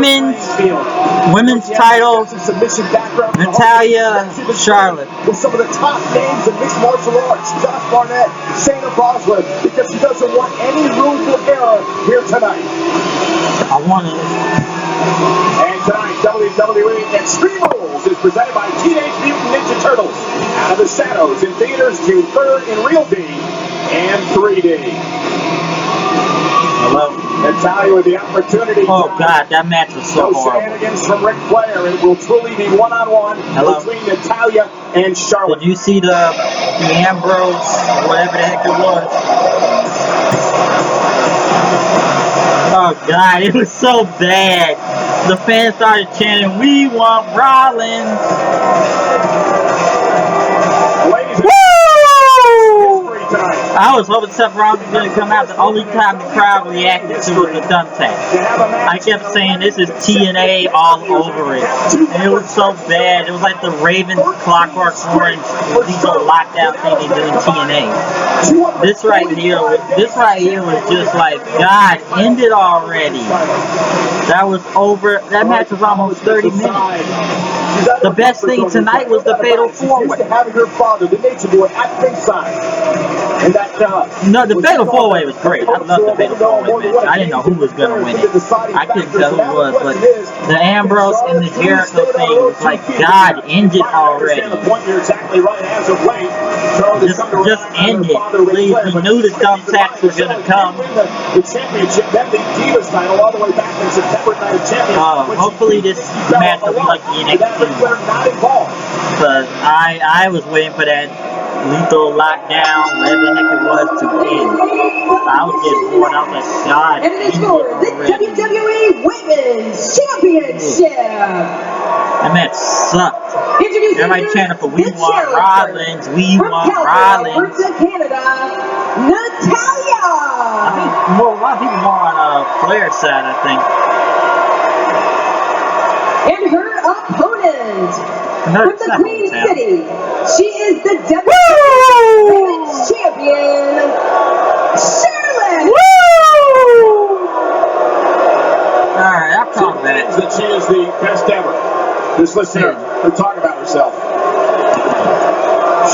women's title, Natalya, Charlotte. With some of the top names in mixed martial arts, Josh Barnett, Shayna Baszler, because he doesn't want any room for error here tonight. I want it. And tonight, WWE Extreme Rules is presented by Teenage Mutant Ninja Turtles. Out of the Shadows in theaters June 3rd in Real D and 3D. Hello. Natalya with the opportunity. Oh God, that match was so horrible. Shenanigans from Ric Flair. It will truly be one-on-one between Natalya and Charlotte. Did you see the Ambrose, whatever the heck it was? Oh God, it was so bad. The fans started chanting, "We want Rollins." I was hoping Seth Rollins was going to come out. The only time the crowd reacted to was the thumbtack. I kept saying this is TNA all over it. And it was so bad. It was like the Ravens Clockwork Orange lethal lockdown thing they did in TNA. This right here was just like, God, end it already. That was over. That match was almost 30 minutes. The best thing tonight was the Fatal 4-Way. Having her father, the Nature Boy, at ringside. And that, no, the Fatal 4-Way was great. I loved the Fatal 4-Way match. I didn't know who was going to win it. I couldn't tell who it was, but the Ambrose and the Jericho thing was like, God, end it already. Just end it, please. We knew the thumbtacks were going to come. The championship, then the Divas title, all the way back in September night of championship. Hopefully this match will be like the NXT. But I was waiting for that lethal lockdown, whatever the heck it was, to end. I was getting bored. I was like, God, and it is for the WWE Women's Championship. That match sucked. Everybody chanted for "We want Rollins, we want Rollins." From Canada, Natalya. I think a lot of people more on Flair's side, I think. And her opponent from the Queen City, she is the WWE Women's Champion, Charlotte. Alright, I'll call that. That she is the best ever. Just listen to her talk about herself.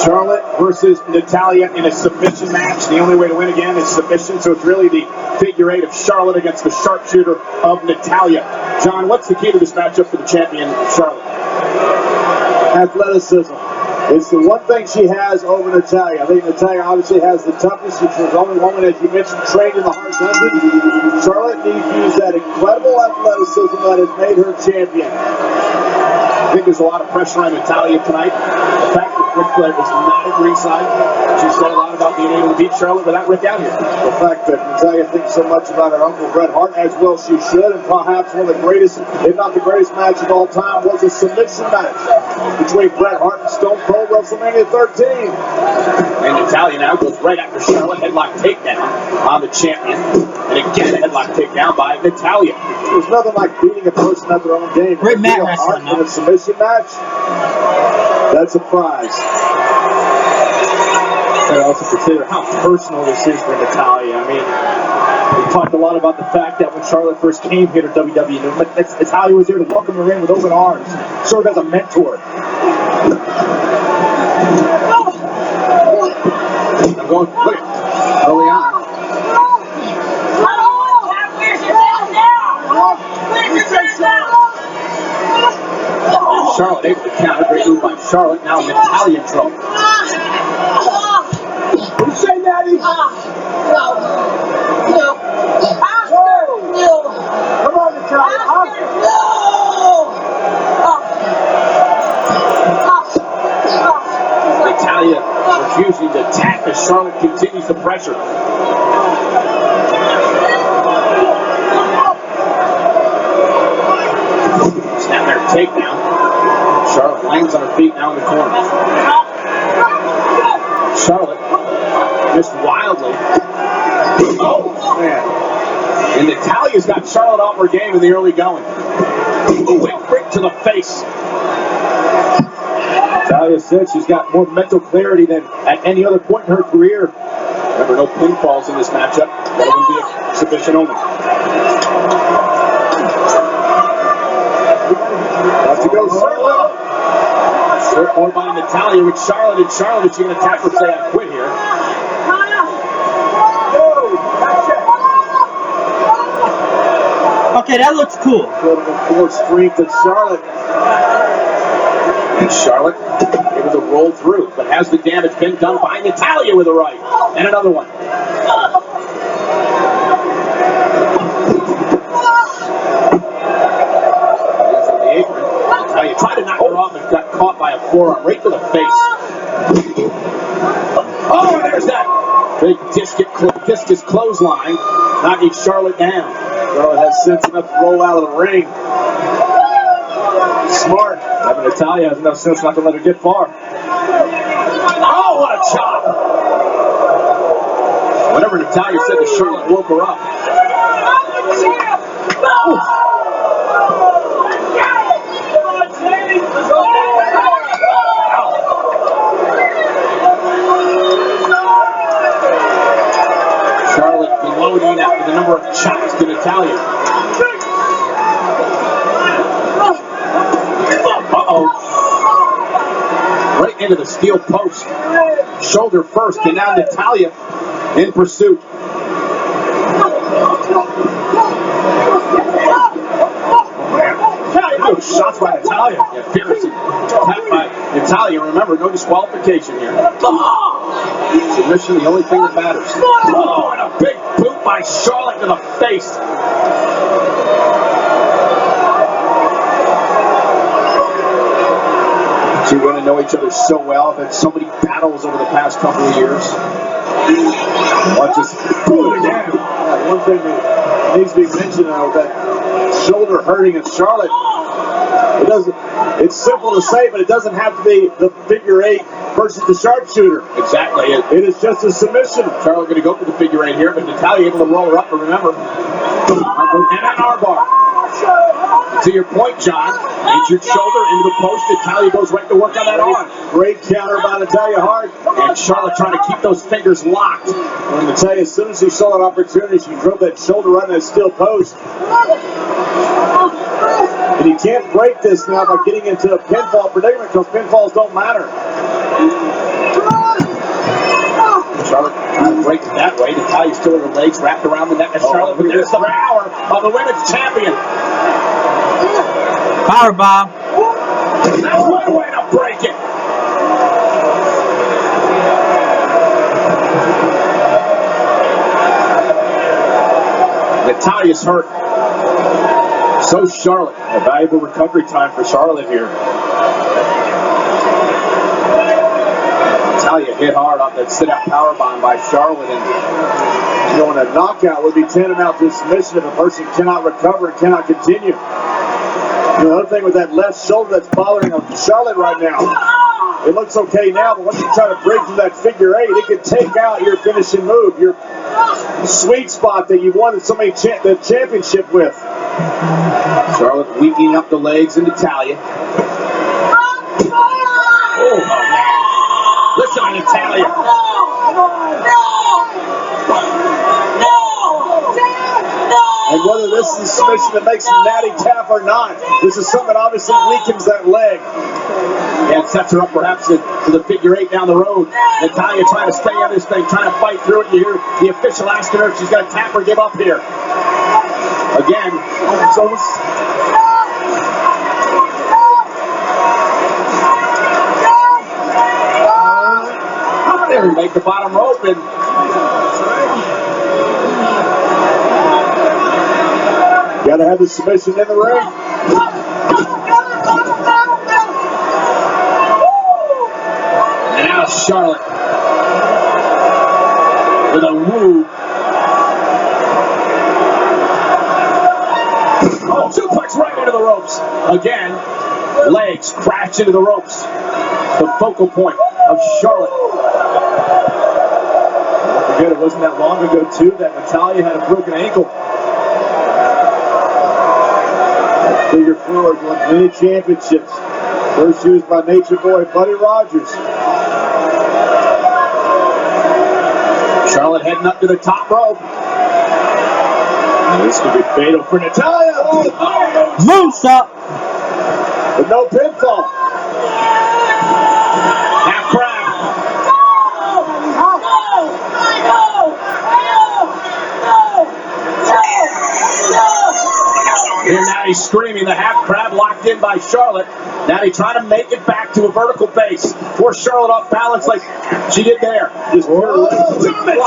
Charlotte versus Natalya in a submission match. The only way to win again is submission, so it's really the figure eight of Charlotte against the sharpshooter of Natalya. John, what's the key to this matchup for the champion, Charlotte? Athleticism. It's the one thing she has over Natalya. I think Natalya obviously has the toughest. She's the only woman, as you mentioned, trained in the hard country. Charlotte needs to use that incredible athleticism that has made her champion. I think there's a lot of pressure on Natalya tonight. The fact that Ric Flair was not at ringside, she said a lot about being able to beat Charlotte without Rick out here. The fact that Natalya thinks so much about her uncle Bret Hart, as well she should, and perhaps one of the greatest, if not the greatest match of all time, was a submission match between Bret Hart and Stone Cold, WrestleMania 13. And Natalya now goes right after Charlotte, headlock takedown on the champion. And again, a headlock takedown by Natalya. There's nothing like beating a person at their own game. Great match wrestling, in a submission match, that's a prize. And also consider how personal this is for Natalya. I mean, we talked a lot about the fact that when Charlotte first came here to WWE, Natalya was there to welcome her in with open arms, serve as a mentor. I'm going, look at early on. Charlotte able to counter. Great move by Charlotte. Now Natalya in trouble. What do you say, Natty? Natalya refusing to attack as Charlotte continues to pressure. Snap there, takedown. Charlotte lands on her feet now in the corner. Charlotte just wildly. Oh, man. And Natalya's got Charlotte off her game in the early going. Ooh, a break to the face. Natalya said she's got more mental clarity than at any other point in her career. Remember, no pinfalls in this matchup. That would be a submission only. or by Natalya with Charlotte. And Charlotte, is she going to tap or say I quit here? Okay, that looks cool. More strength of Charlotte. And Charlotte able to roll through, but has the damage been done by Natalya with a right? And another one. Hands on the apron. Natalya tried to knock her off and got caught by a forearm right to the face. Oh, there's that big discus clothesline, knocking Charlotte down. Charlotte has sense enough to roll out of the ring. Smart. But Natalya has enough sense not to let her get far. Oh, what a chop! Whatever Natalya said to Charlotte woke her up. Charlotte gloating after the number of chops to Natalya. Right into the steel post. Shoulder first, and now Natalya in pursuit. Oh, shots by Natalya. Yeah, fiercely tapped by Natalya. Remember, no disqualification here. Submission, the only thing that matters. Oh, and a big boot by Charlotte to the face. Two women know each other so well. Have had so many battles over the past couple of years. Watch us do it again. One thing that needs to be mentioned now, that shoulder hurting in Charlotte. It's simple to say, but it doesn't have to be the figure eight versus the sharpshooter. Exactly. It is just a submission. Charlotte going to go for the figure eight here, but Natalya able to roll her up. But remember, and an armbar. To your point, John, injured shoulder into the post. Natalya goes right to work on that arm. Great counter by Natalya Hart. And Charlotte trying to keep those fingers locked. And Natalya, as soon as she saw an opportunity, she drove that shoulder right in that steel post. And you can't break this now by getting into a pinfall predicament because pinfalls don't matter. Charlotte trying to break it that way. Natalya still in her legs wrapped around the neck of Charlotte. But there's the power of the women's champion. Powerbomb. That's one way to break it. Natalya's hurt. So Charlotte. A valuable recovery time for Charlotte here. Natalya hit hard off that sit-out powerbomb by Charlotte. And a knockout would be tantamount to submission if a person cannot recover and cannot continue. The other thing with that left shoulder that's bothering Charlotte right now. It looks okay now, but once you try to break through that figure eight, it can take out your finishing move, your sweet spot that you wanted so many the championship with. Charlotte weakening up the legs in Natalya. Oh, man. Listen to Natalya. And whether this is a submission that makes him natty tap or not, this is something that obviously weakens that leg. Yeah, it sets her up perhaps to the figure eight down the road. Natalya trying to stay on this thing, trying to fight through it. You hear the official asking her if she's going to tap or give up here. Again, it's almost... there we make the bottom rope and... Got to have the submission in the ring. And now Charlotte with a woo. Oh, suplex right into the ropes. Again, legs crash into the ropes. The focal point of Charlotte. Don't forget, it wasn't that long ago, too, that Natalya had a broken ankle. Figure four has won many championships. First used by Nature Boy Buddy Rogers. Charlotte heading up to the top rope. And this could be fatal for Natalya. Moonsault. But no pinfall. And now he's screaming. The half crab locked in by Charlotte. Now they try to make it back to a vertical base. Force Charlotte off balance like she did there. Just German suplex.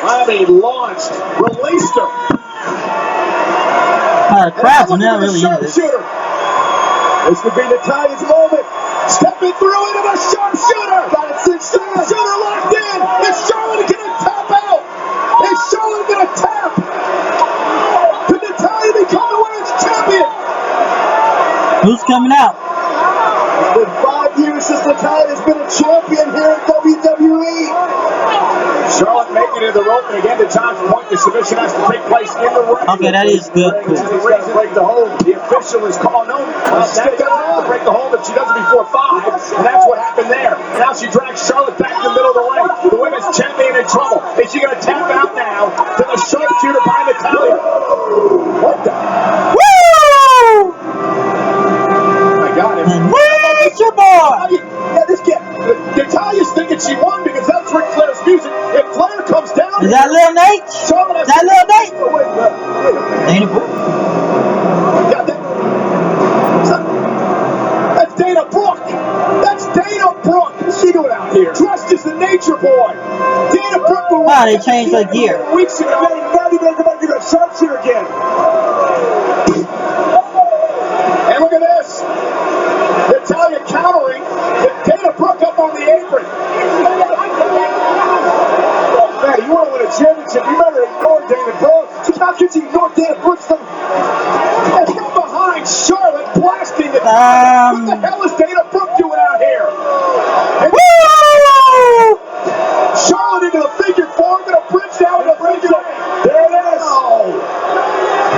I mean, launched, released her. Crab's not really into this. This could be Natalya's moment. Stepping through into the sharpshooter. Got it cinched in. Sharpshooter locked in. Is Charlotte going to tap out? Is Charlotte going to tap? Could Natalya become the women's champion? Who's coming out? It's been 5 years since Natalya's been a champion here at WWE. Charlotte making it to the rope, and again, to John's point, the submission has to take place in the ring. Okay, that is good. Cool. The reason to break the hold. The official is calling no. Now she doesn't have to break the hold if she does it before 5, and that's what happened there. Now she drags Charlotte back in the middle of the ring. The women's champion in trouble. Is she going to tap out now to the sharpshooter by Natalya? What the? Woo! Oh my God! Where's your boy? Yeah, this kid. Natalya's thinking she won because that's Ric Flair's music. If Flair comes down, Is that Lil Nate? Charlotte has Is that Lil Nate? Oh, wait a minute. Dana Brooke. Yeah, that's Dana Brooke. That's Dana Brooke. What's she doing out here? Dressed as the Nature Boy. Dana Brooke. Wow, they changed their gear. Weeks ago. Now you better come back and do that sharpshooter again. And look at this. Natalya countering with Dana Brooke up on the apron. Man, you want to win a championship, you better ignore Dana Brooke. How could you ignore Dana Brooke? And from behind, Charlotte blasting the What the hell is Dana Brooke doing out here? Woo! Charlotte into the figure 4, going to bridge down the figure 8. There it is.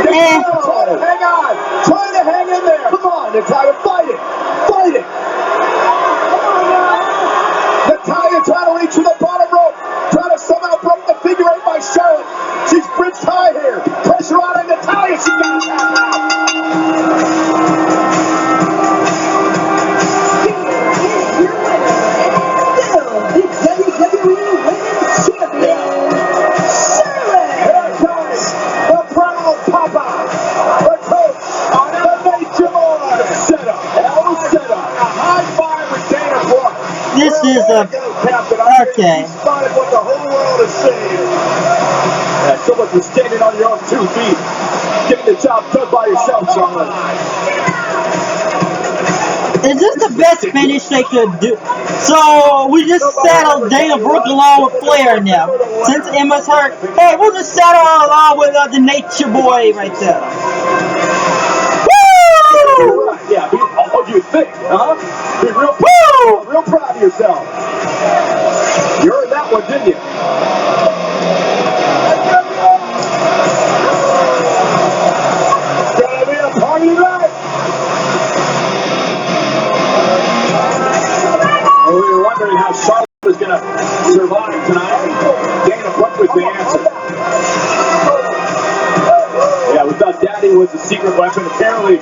Trying to hang on. Trying to hang in there. Come on, Natalya, fight it. Fight it. Natalya trying to reach for the bottom rope. Trying to somehow break the figure 8 by Charlotte. She's bridged high here. Pressure on Natalya. She got it out. This is a okay. Spotted what the whole world is saying. Yeah, so much for standing on your own 2 feet, getting the job done by yourself, Charlotte. Is this the best finish they could do? So we just settled Dana Brooke along with Flair now. Since Emma's hurt, hey, we'll just settle along with the Nature Boy right there. Woo! Yeah, all you think, huh? Be real proud of yourself. You heard that one, didn't you? It's gonna be a party night. Well, we were wondering how Charlotte was gonna survive tonight. Dana Brooke was the answer. Yeah, we thought Daddy was the secret weapon. Apparently,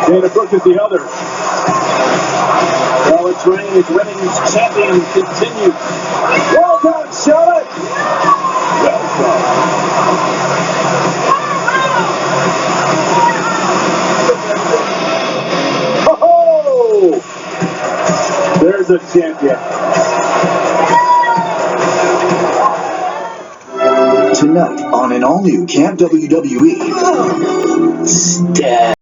Dana Brooke is the other. Charlotte's reign as women's champion continues. Well done, Charlotte. Well done. Oh! There's a champion. Tonight on an all-new Camp WWE. Stab.